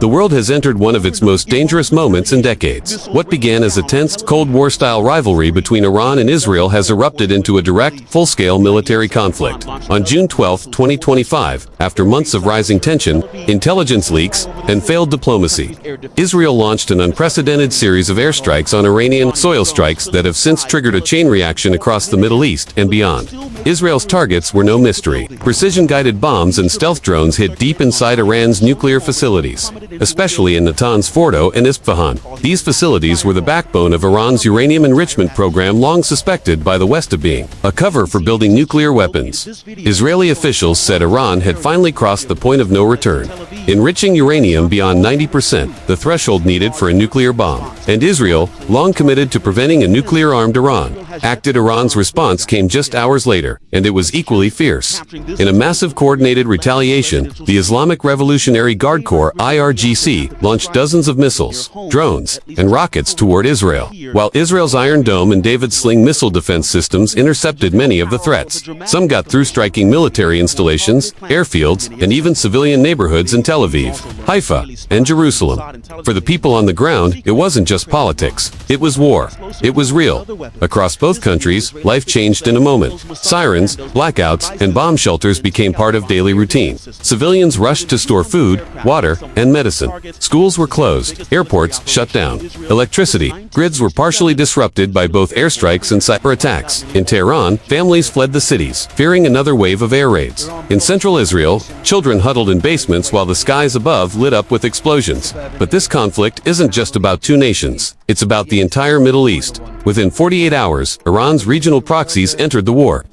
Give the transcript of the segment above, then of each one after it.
The world has entered one of its most dangerous moments in decades. What began as a tense, Cold War-style rivalry between Iran and Israel has erupted into a direct, full-scale military conflict. On June 12, 2025, after months of rising tension, intelligence leaks, and failed diplomacy, Israel launched an unprecedented series of airstrikes on Iranian soil strikes that have since triggered a chain reaction across the Middle East and beyond. Israel's targets were no mystery. Precision-guided bombs and stealth drones hit deep inside Iran's nuclear facilities, especially in Natanz, Fordo, and Isfahan. These facilities were the backbone of Iran's uranium enrichment program, long suspected by the West of being a cover for building nuclear weapons. Israeli officials said Iran had finally crossed the point of no return, enriching uranium beyond 90%, the threshold needed for a nuclear bomb. And Israel, long committed to preventing a nuclear-armed Iran, acted. Iran's response came just hours later, and it was equally fierce. In a massive coordinated retaliation, the Islamic Revolutionary Guard Corps (IRGC) launched dozens of missiles, drones, and rockets toward Israel, while Israel's Iron Dome and David Sling missile defense systems intercepted many of the threats. Some got through, striking military installations, airfields, and even civilian neighborhoods in Tel Aviv, Haifa, and Jerusalem. For the people on the ground, it wasn't just politics. It was war. It was real. Across both countries, life changed in a moment. Sirens, blackouts, and bomb shelters became part of daily routine. Civilians rushed to store food, water, and medicine. Schools were closed. Airports shut down. Electricity grids were partially disrupted by both airstrikes and cyber attacks. In Tehran, families fled the cities, fearing another wave of air raids. In central Israel, children huddled in basements while the skies above lit up with explosions. But this conflict isn't just about two nations. It's about the entire Middle East. Within 48 hours, Iran's regional proxies entered the war.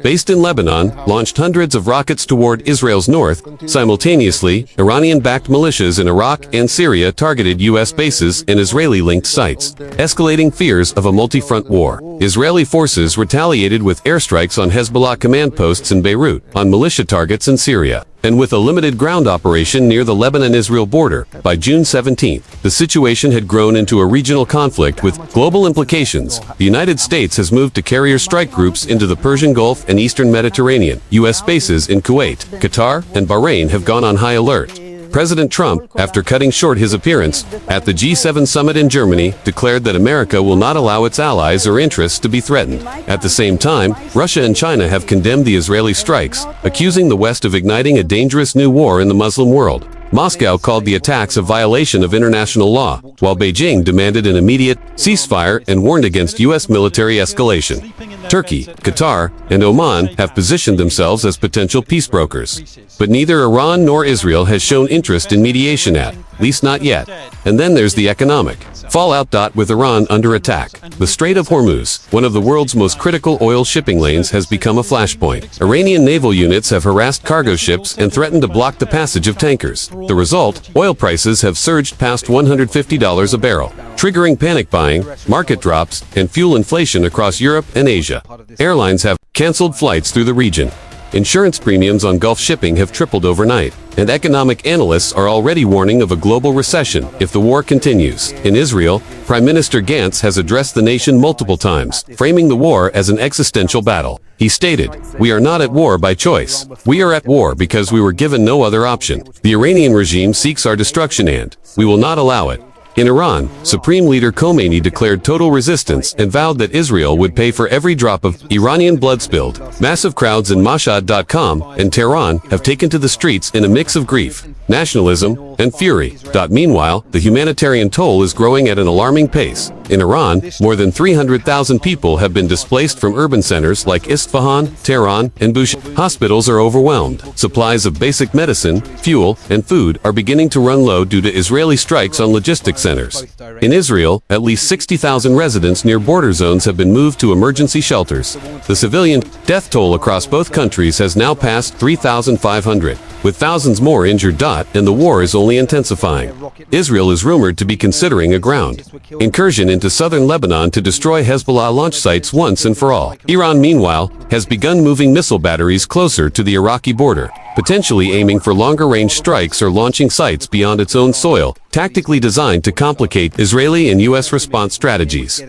Based in Lebanon, launched hundreds of rockets toward Israel's north. Simultaneously, Iranian-backed militias in Iraq and Syria targeted U.S. bases and Israeli-linked sites, escalating fears of a multi-front war. Israeli forces retaliated with airstrikes on Hezbollah command posts in Beirut, on militia targets in Syria, and with a limited ground operation near the Lebanon-Israel border. By June 17, the situation had grown into a regional conflict with global implications. The United States has moved to carrier strike groups into the Persian Gulf and Eastern Mediterranean. U.S. bases in Kuwait, Qatar, and Bahrain have gone on high alert. President Trump, after cutting short his appearance at the G7 summit in Germany, declared that America will not allow its allies or interests to be threatened. At the same time, Russia and China have condemned the Israeli strikes, accusing the West of igniting a dangerous new war in the Muslim world. Moscow called the attacks a violation of international law, while Beijing demanded an immediate ceasefire and warned against U.S. military escalation. Turkey, Qatar, and Oman have positioned themselves as potential peace brokers. But neither Iran nor Israel has shown interest in mediation, at least not yet. And then there's the economic fallout. With Iran under attack, the Strait of Hormuz, one of the world's most critical oil shipping lanes, has become a flashpoint. Iranian naval units have harassed cargo ships and threatened to block the passage of tankers. The result, oil prices have surged past $150 a barrel, triggering panic buying, market drops, and fuel inflation across Europe and Asia. Airlines have canceled flights through the region. Insurance premiums on Gulf shipping have tripled overnight, and economic analysts are already warning of a global recession if the war continues. In Israel, Prime Minister Gantz has addressed the nation multiple times, framing the war as an existential battle. He stated, "We are not at war by choice. We are at war because we were given no other option. The Iranian regime seeks our destruction and we will not allow it." In Iran, Supreme Leader Khomeini declared total resistance and vowed that Israel would pay for every drop of Iranian blood spilled. Massive crowds in Mashhad.com and Tehran have taken to the streets in a mix of grief, nationalism, and fury. Meanwhile, the humanitarian toll is growing at an alarming pace. In Iran, more than 300,000 people have been displaced from urban centers like Isfahan, Tehran, and Bushehr. Hospitals are overwhelmed. Supplies of basic medicine, fuel, and food are beginning to run low due to Israeli strikes on logistics centers. In Israel, at least 60,000 residents near border zones have been moved to emergency shelters. The civilian death toll across both countries has now passed 3,500, with thousands more injured. And the war is only intensifying. Israel is rumored to be considering a ground incursion into southern Lebanon to destroy Hezbollah launch sites once and for all. Iran, meanwhile, has begun moving missile batteries closer to the Iraqi border, potentially aiming for longer-range strikes or launching sites beyond its own soil, tactically designed to complicate Israeli and U.S. response strategies.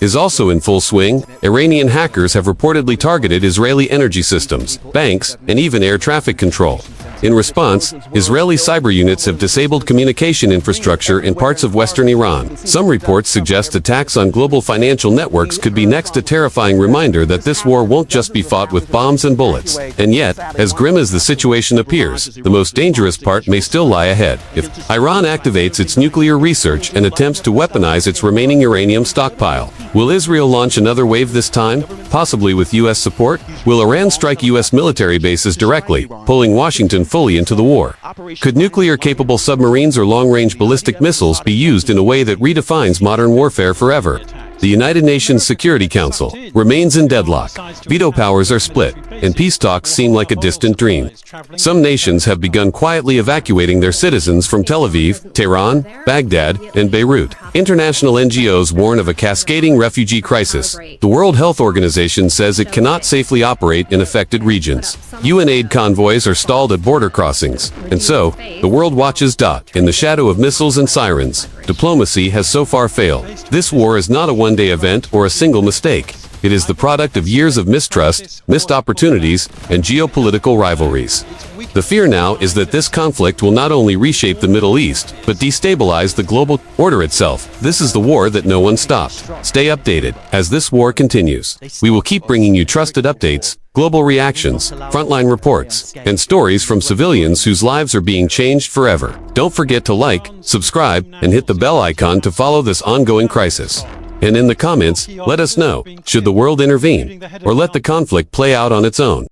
Is also in full swing. Iranian hackers have reportedly targeted Israeli energy systems, banks, and even air traffic control. In response, Israeli cyber units have disabled communication infrastructure in parts of western Iran. Some reports suggest attacks on global financial networks could be next, a terrifying reminder that this war won't just be fought with bombs and bullets. And yet, as grim as the situation appears, the most dangerous part may still lie ahead. If Iran activates its nuclear research and attempts to weaponize its remaining uranium stockpile, will Israel launch another wave this time, possibly with U.S. support? Will Iran strike U.S. military bases directly, pulling Washington fully into the war? Could nuclear-capable submarines or long-range ballistic missiles be used in a way that redefines modern warfare forever? The United Nations Security Council remains in deadlock. Veto powers are split, and peace talks seem like a distant dream. Some nations have begun quietly evacuating their citizens from Tel Aviv, Tehran, Baghdad, and Beirut. International NGOs warn of a cascading refugee crisis. The World Health Organization says it cannot safely operate in affected regions. UN aid convoys are stalled at border crossings. And so, the world watches. In the shadow of missiles and sirens, diplomacy has so far failed. This war is not a one-day event or a single mistake. It is the product of years of mistrust, missed opportunities, and geopolitical rivalries. The fear now is that this conflict will not only reshape the Middle East, but destabilize the global order itself. This is the war that no one stopped. Stay updated as this war continues. We will keep bringing you trusted updates, global reactions, frontline reports, and stories from civilians whose lives are being changed forever. Don't forget to like, subscribe, and hit the bell icon to follow this ongoing crisis. And in the comments, let us know, should the world intervene, or let the conflict play out on its own?